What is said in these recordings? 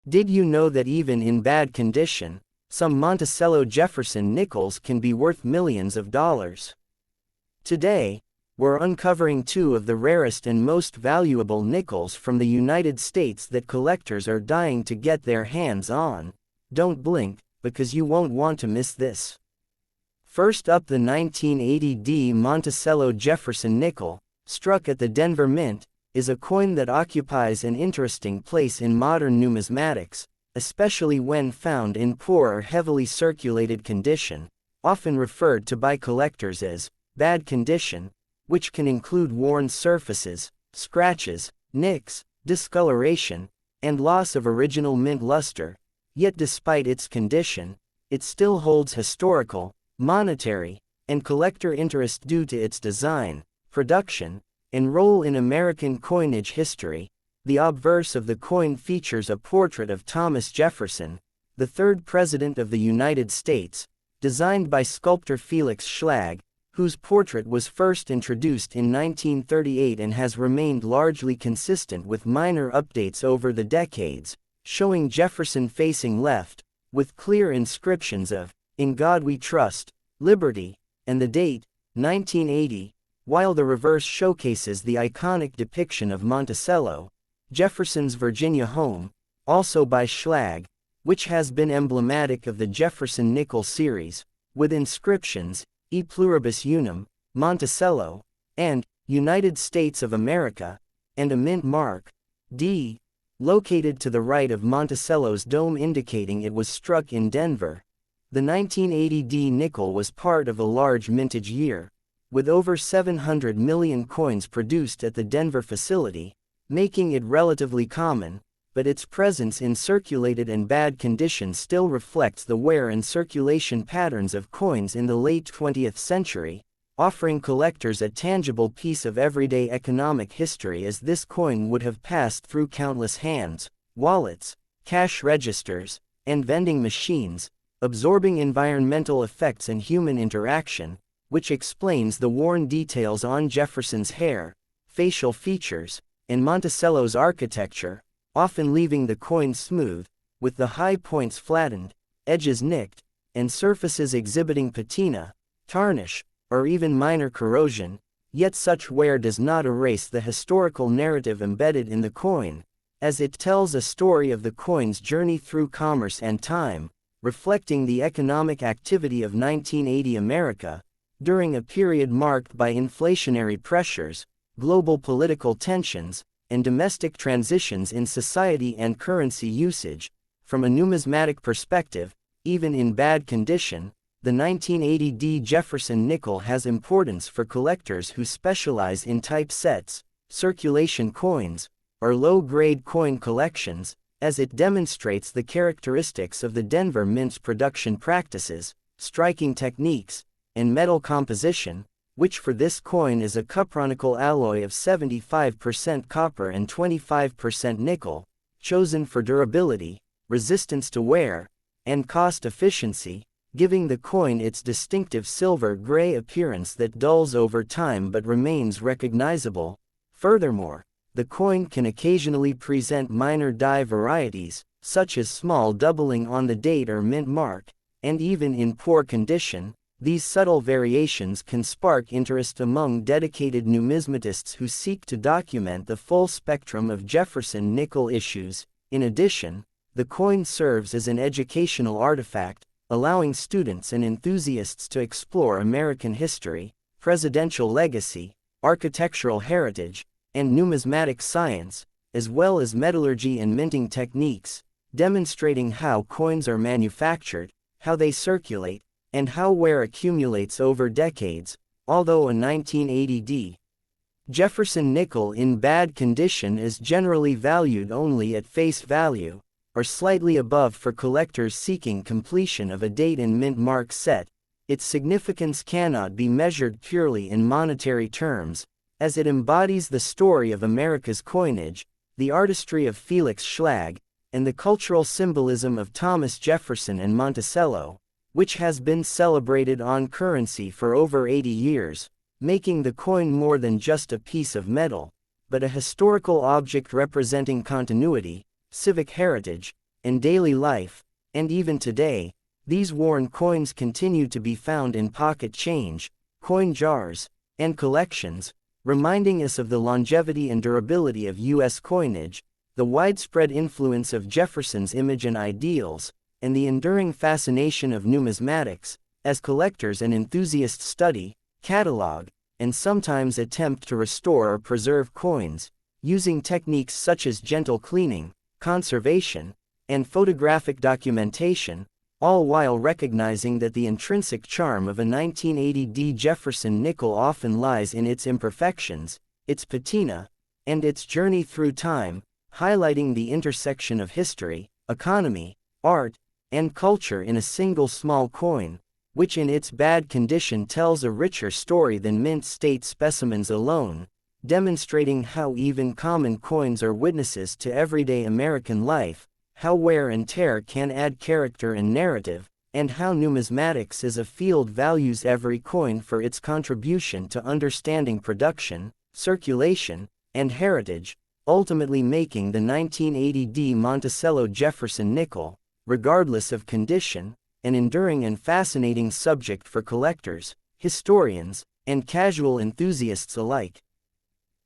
Did you know that even in bad condition, some Monticello Jefferson nickels can be worth millions of dollars? Today, we're uncovering two of the rarest and most valuable nickels from the United States that collectors are dying to get their hands on. Don't blink, because you won't want to miss this. First up, the 1980 Monticello Jefferson nickel, struck at the Denver Mint, is a coin that occupies an interesting place in modern numismatics, especially when found in poor or heavily circulated condition, often referred to by collectors as bad condition, which can include worn surfaces, scratches, nicks, discoloration, and loss of original mint luster. Yet despite its condition, it still holds historical, monetary, and collector interest due to its design, production, and role in American coinage history. The obverse of the coin features a portrait of Thomas Jefferson, the third President of the United States, designed by sculptor Felix Schlag, whose portrait was first introduced in 1938 and has remained largely consistent with minor updates over the decades, showing Jefferson facing left, with clear inscriptions of "In God We Trust," "Liberty," and the date, 1980, while the reverse showcases the iconic depiction of Monticello, Jefferson's Virginia home, also by Schlag, which has been emblematic of the Jefferson nickel series, with inscriptions, E pluribus unum, Monticello, and United States of America, and a mint mark, D, located to the right of Monticello's dome indicating it was struck in Denver. The 1980 D nickel was part of a large mintage year, with over 700 million coins produced at the Denver facility, making it relatively common, but its presence in circulated and bad condition still reflects the wear and circulation patterns of coins in the late 20th century, offering collectors a tangible piece of everyday economic history, as this coin would have passed through countless hands, wallets, cash registers, and vending machines, absorbing environmental effects and human interaction, which explains the worn details on Jefferson's hair, facial features, and Monticello's architecture, often leaving the coin smooth, with the high points flattened, edges nicked, and surfaces exhibiting patina, tarnish, or even minor corrosion. Yet such wear does not erase the historical narrative embedded in the coin, as it tells a story of the coin's journey through commerce and time, reflecting the economic activity of 1980 America, during a period marked by inflationary pressures, global political tensions, and domestic transitions in society and currency usage. From a numismatic perspective, even in bad condition, the 1980 D Jefferson nickel has importance for collectors who specialize in typesets, circulation coins, or low-grade coin collections, as it demonstrates the characteristics of the Denver Mint's production practices, striking techniques, and metal composition, which for this coin is a cupronical alloy of 75% copper and 25% nickel, chosen for durability, resistance to wear, and cost efficiency, giving the coin its distinctive silver-gray appearance that dulls over time but remains recognizable. Furthermore, the coin can occasionally present minor die varieties, such as small doubling on the date or mint mark, and even in poor condition, these subtle variations can spark interest among dedicated numismatists who seek to document the full spectrum of Jefferson nickel issues. In addition, the coin serves as an educational artifact, allowing students and enthusiasts to explore American history, presidential legacy, architectural heritage, and numismatic science, as well as metallurgy and minting techniques, demonstrating how coins are manufactured, how they circulate, and how wear accumulates over decades. Although a 1980 D Jefferson nickel in bad condition is generally valued only at face value, or slightly above for collectors seeking completion of a date and mint mark set, its significance cannot be measured purely in monetary terms, as it embodies the story of America's coinage, the artistry of Felix Schlag, and the cultural symbolism of Thomas Jefferson and Monticello, which has been celebrated on currency for over 80 years, making the coin more than just a piece of metal, but a historical object representing continuity, civic heritage, and daily life, and even today, these worn coins continue to be found in pocket change, coin jars, and collections, reminding us of the longevity and durability of U.S. coinage, the widespread influence of Jefferson's image and ideals, and the enduring fascination of numismatics, as collectors and enthusiasts study, catalog, and sometimes attempt to restore or preserve coins, using techniques such as gentle cleaning, conservation, and photographic documentation, all while recognizing that the intrinsic charm of a 1980 Jefferson nickel often lies in its imperfections, its patina, and its journey through time, highlighting the intersection of history, economy, art, and culture in a single small coin, which in its bad condition tells a richer story than mint-state specimens alone, demonstrating how even common coins are witnesses to everyday American life, how wear and tear can add character and narrative, and how numismatics as a field values every coin for its contribution to understanding production, circulation, and heritage, ultimately making the 1980 Monticello Jefferson nickel, regardless of condition, an enduring and fascinating subject for collectors, historians, and casual enthusiasts alike.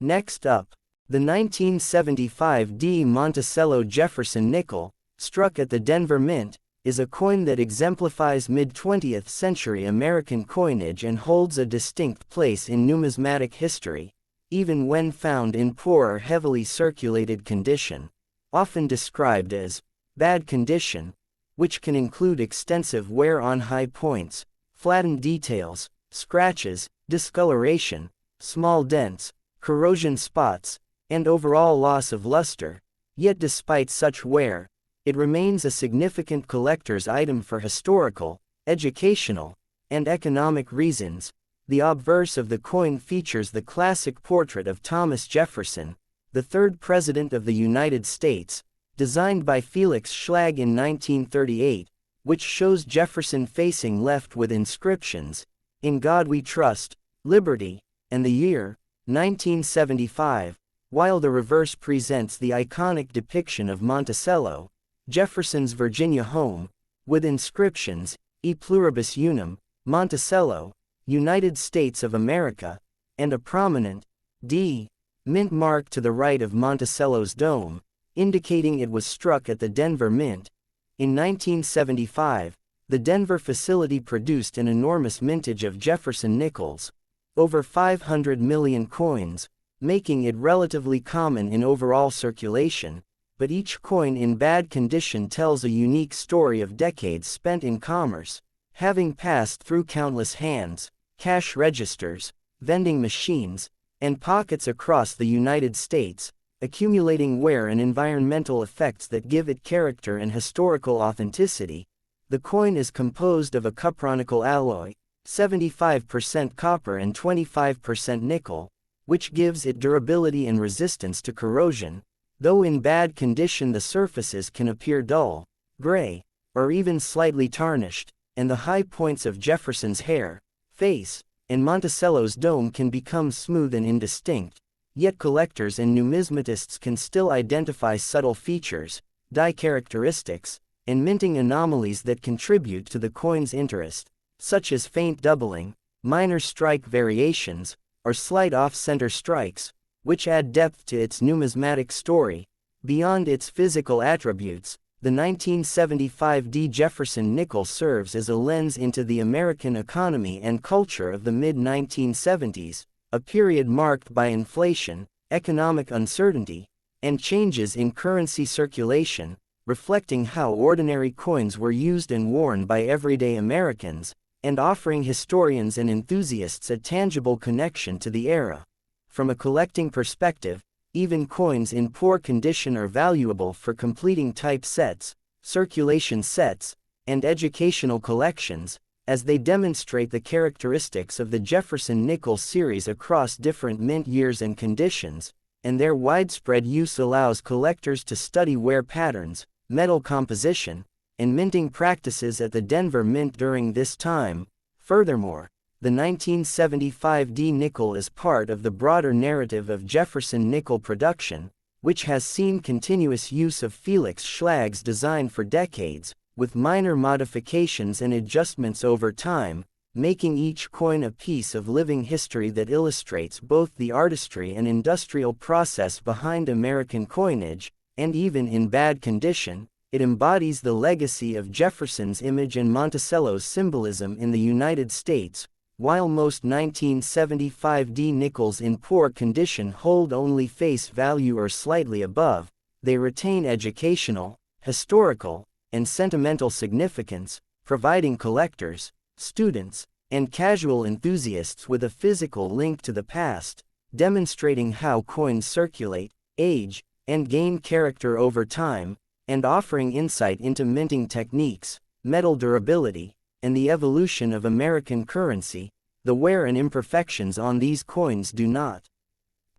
Next up, the 1975 Monticello Jefferson nickel, struck at the Denver Mint, is a coin that exemplifies mid-20th century American coinage and holds a distinct place in numismatic history, even when found in poor or heavily circulated condition, often described as bad condition, which can include extensive wear on high points, flattened details, scratches, discoloration, small dents, corrosion spots, and overall loss of luster. Yet despite such wear, it remains a significant collector's item for historical, educational, and economic reasons. The obverse of the coin features the classic portrait of Thomas Jefferson, the third President of the United States, designed by Felix Schlag in 1938, which shows Jefferson facing left with inscriptions, "In God We Trust, Liberty," and the year, 1975, while the reverse presents the iconic depiction of Monticello, Jefferson's Virginia home, with inscriptions, "E Pluribus Unum, Monticello, United States of America," and a prominent D Mint mark to the right of Monticello's dome, indicating it was struck at the Denver Mint. In 1975, the Denver facility produced an enormous mintage of Jefferson nickels, over 500 million coins, making it relatively common in overall circulation, but each coin in bad condition tells a unique story of decades spent in commerce, having passed through countless hands, cash registers, vending machines, and pockets across the United States, accumulating wear and environmental effects that give it character and historical authenticity. The coin is composed of a cupronickel alloy, 75% copper and 25% nickel, which gives it durability and resistance to corrosion, though in bad condition the surfaces can appear dull, gray, or even slightly tarnished, and the high points of Jefferson's hair, face, and Monticello's dome can become smooth and indistinct, yet collectors and numismatists can still identify subtle features, die characteristics, and minting anomalies that contribute to the coin's interest, such as faint doubling, minor strike variations, or slight off-center strikes, which add depth to its numismatic story. Beyond its physical attributes, the 1975 Jefferson nickel serves as a lens into the American economy and culture of the mid-1970s, a period marked by inflation, economic uncertainty, and changes in currency circulation, reflecting how ordinary coins were used and worn by everyday Americans, and offering historians and enthusiasts a tangible connection to the era. From a collecting perspective, even coins in poor condition are valuable for completing type sets, circulation sets, and educational collections, as they demonstrate the characteristics of the Jefferson nickel series across different mint years and conditions, and their widespread use allows collectors to study wear patterns, metal composition, and minting practices at the Denver Mint during this time. Furthermore, the 1975 nickel is part of the broader narrative of Jefferson nickel production, which has seen continuous use of Felix Schlag's design for decades, with minor modifications and adjustments over time, making each coin a piece of living history that illustrates both the artistry and industrial process behind American coinage, and even in bad condition, it embodies the legacy of Jefferson's image and Monticello's symbolism in the United States. While most 1975D nickels in poor condition hold only face value or slightly above, they retain educational, historical, and sentimental significance, providing collectors, students, and casual enthusiasts with a physical link to the past, demonstrating how coins circulate, age, and gain character over time, and offering insight into minting techniques, metal durability, and the evolution of American currency. The wear and imperfections on these coins do not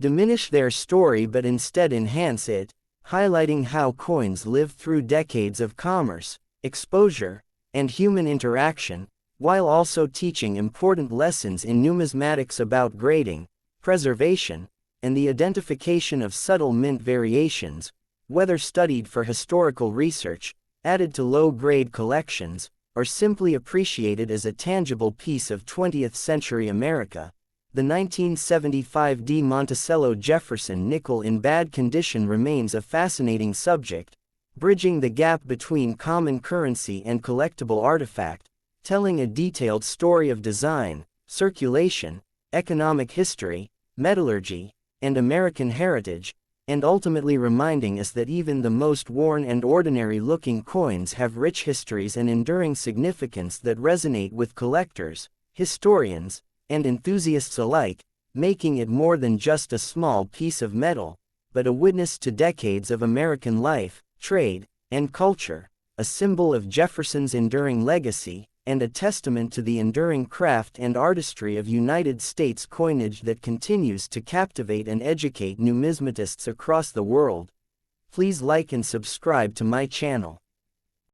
diminish their story but instead enhance it, highlighting how coins live through decades of commerce, exposure, and human interaction, while also teaching important lessons in numismatics about grading, preservation, and the identification of subtle mint variations, whether studied for historical research, added to low-grade collections, or simply appreciated as a tangible piece of 20th-century America. The 1975D Monticello Jefferson nickel in bad condition remains a fascinating subject, bridging the gap between common currency and collectible artifact, telling a detailed story of design, circulation, economic history, metallurgy, and American heritage, and ultimately reminding us that even the most worn and ordinary-looking coins have rich histories and enduring significance that resonate with collectors, historians, and enthusiasts alike, making it more than just a small piece of metal, but a witness to decades of American life, trade, and culture, a symbol of Jefferson's enduring legacy, and a testament to the enduring craft and artistry of United States coinage that continues to captivate and educate numismatists across the world. Please like and subscribe to my channel.